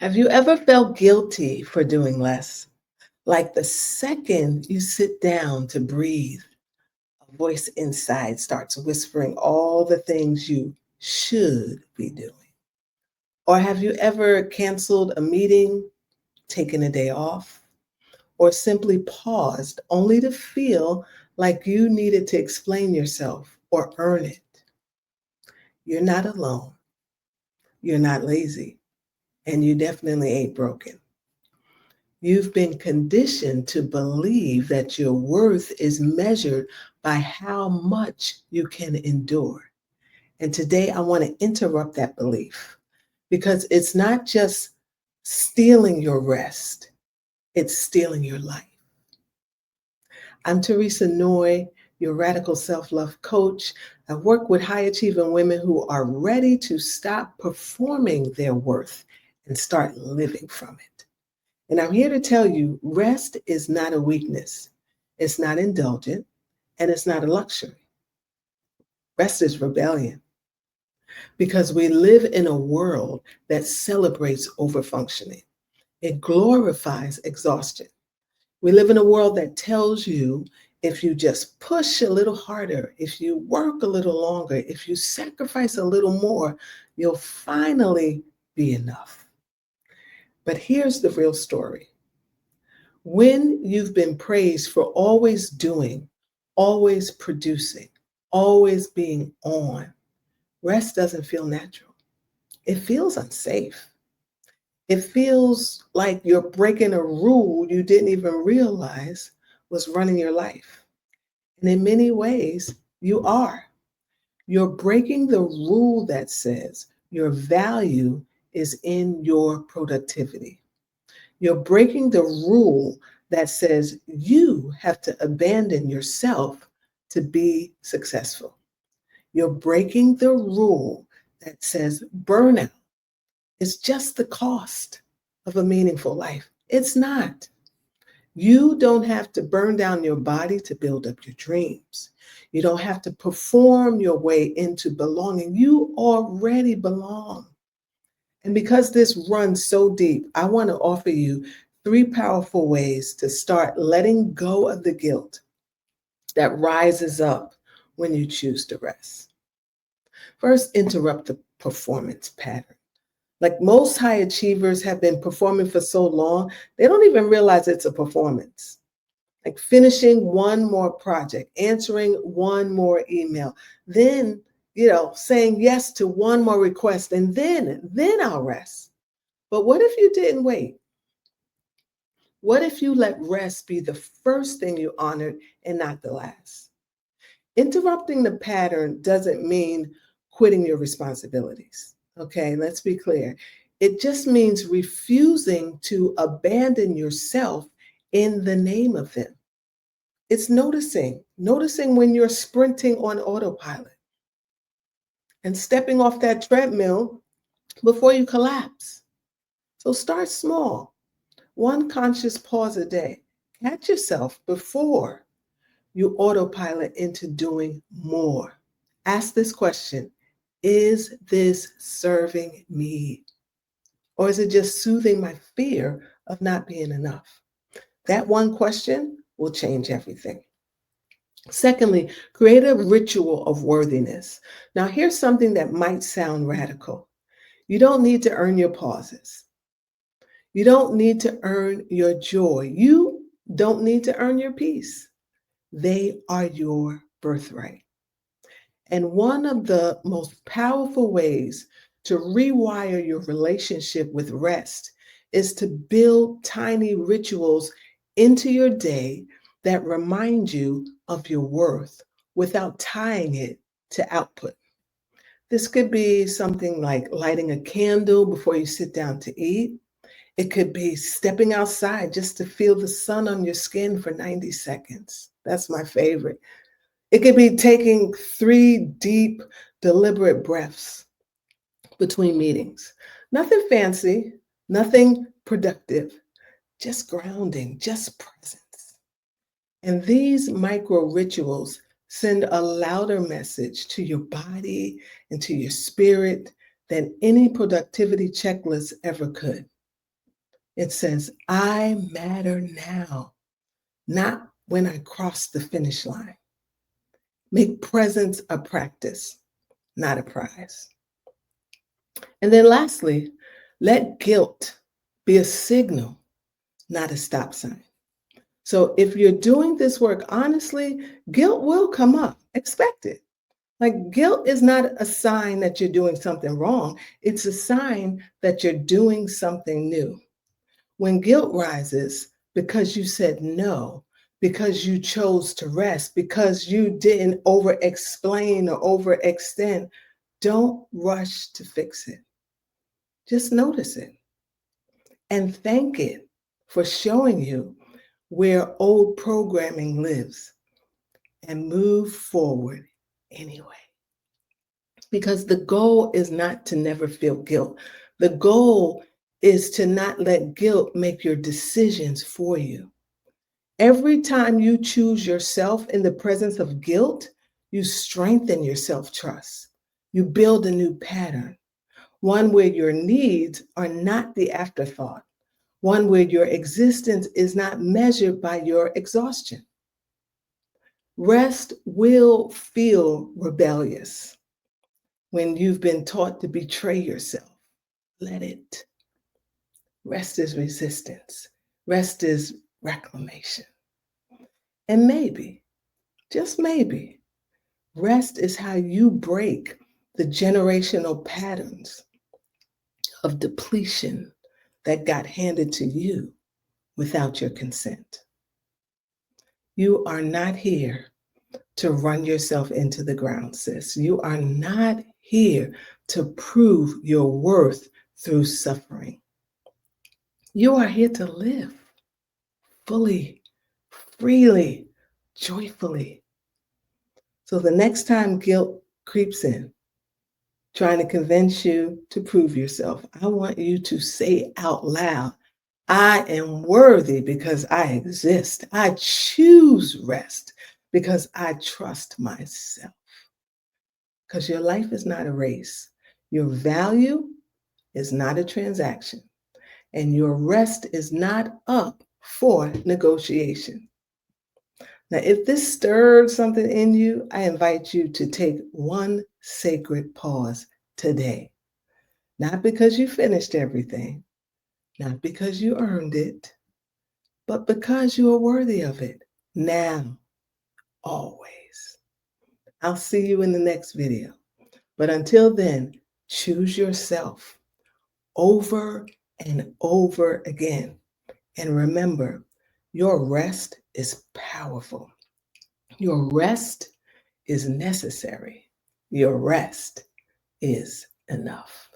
Have you ever felt guilty for doing less? Like the second you sit down to breathe, a voice inside starts whispering all the things you should be doing. Or have you ever canceled a meeting, taken a day off, or simply paused only to feel like you needed to explain yourself or earn it? You're not alone. You're not lazy. And you definitely ain't broken. You've been conditioned to believe that your worth is measured by how much you can endure. And today I want to interrupt that belief because it's not just stealing your rest, it's stealing your life. I'm Theresa Noye, your radical self-love coach. I work with high achieving women who are ready to stop performing their worth and start living from it. And I'm here to tell you, rest is not a weakness. It's not indulgent, and it's not a luxury. Rest is rebellion because we live in a world that celebrates overfunctioning. It glorifies exhaustion. We live in a world that tells you if you just push a little harder, if you work a little longer, if you sacrifice a little more, you'll finally be enough. But here's the real story. When you've been praised for always doing, always producing, always being on, rest doesn't feel natural. It feels unsafe. It feels like you're breaking a rule you didn't even realize was running your life. And in many ways, you are. You're breaking the rule that says your value is in your productivity. You're breaking the rule that says you have to abandon yourself to be successful. You're breaking the rule that says burnout is just the cost of a meaningful life. It's not. You don't have to burn down your body to build up your dreams. You don't have to perform your way into belonging. You already belong. And because this runs so deep, I want to offer you 3 powerful ways to start letting go of the guilt that rises up when you choose to rest. First, interrupt the performance pattern. Like most high achievers have been performing for so long, they don't even realize it's a performance. Like finishing one more project, answering one more email, then, saying yes to one more request, and then I'll rest. But what if you didn't wait? What if you let rest be the first thing you honored and not the last? Interrupting the pattern doesn't mean quitting your responsibilities. Okay, let's be clear. It just means refusing to abandon yourself in the name of them. It's noticing when you're sprinting on autopilot and stepping off that treadmill before you collapse. So start small. One conscious pause a day. Catch yourself before you autopilot into doing more. Ask this question: is this serving me? Or is it just soothing my fear of not being enough? That one question will change everything. Secondly, create a ritual of worthiness. Now, here's something that might sound radical. You don't need to earn your pauses. You don't need to earn your joy. You don't need to earn your peace. They are your birthright. And one of the most powerful ways to rewire your relationship with rest is to build tiny rituals into your day that remind you of your worth without tying it to output. This could be something like lighting a candle before you sit down to eat. It could be stepping outside just to feel the sun on your skin for 90 seconds. That's my favorite. It could be taking 3 deep, deliberate breaths between meetings. Nothing fancy, nothing productive, just grounding, just presence. And these micro rituals send a louder message to your body and to your spirit than any productivity checklist ever could. It says, I matter now, not when I cross the finish line. Make presence a practice, not a prize. And then lastly, let guilt be a signal, not a stop sign. So if you're doing this work honestly, guilt will come up. Expect it. Like guilt is not a sign that you're doing something wrong. It's a sign that you're doing something new. When guilt rises because you said no, because you chose to rest, because you didn't over explain or overextend, don't rush to fix it. Just notice it and thank it for showing you where old programming lives and move forward anyway. Because the goal is not to never feel guilt. The goal is to not let guilt make your decisions for you. Every time you choose yourself in the presence of guilt, you strengthen your self trust. You build a new pattern, one where your needs are not the afterthought, one where your existence is not measured by your exhaustion. Rest will feel rebellious when you've been taught to betray yourself. Let it. Rest is resistance, rest is reclamation. And maybe, just maybe, rest is how you break the generational patterns of depletion that got handed to you without your consent. You are not here to run yourself into the ground, sis. You are not here to prove your worth through suffering. You are here to live fully, freely, joyfully. So the next time guilt creeps in, trying to convince you to prove yourself, I want you to say out loud, I am worthy because I exist. I choose rest because I trust myself. Because your life is not a race. Your value is not a transaction. And your rest is not up for negotiation. Now, if this stirred something in you, I invite you to take one sacred pause today. Not because you finished everything, not because you earned it, but because you are worthy of it. Now, always. I'll see you in the next video. But until then, choose yourself over and over again. And remember, your rest is powerful. Your rest is necessary. Your rest is enough.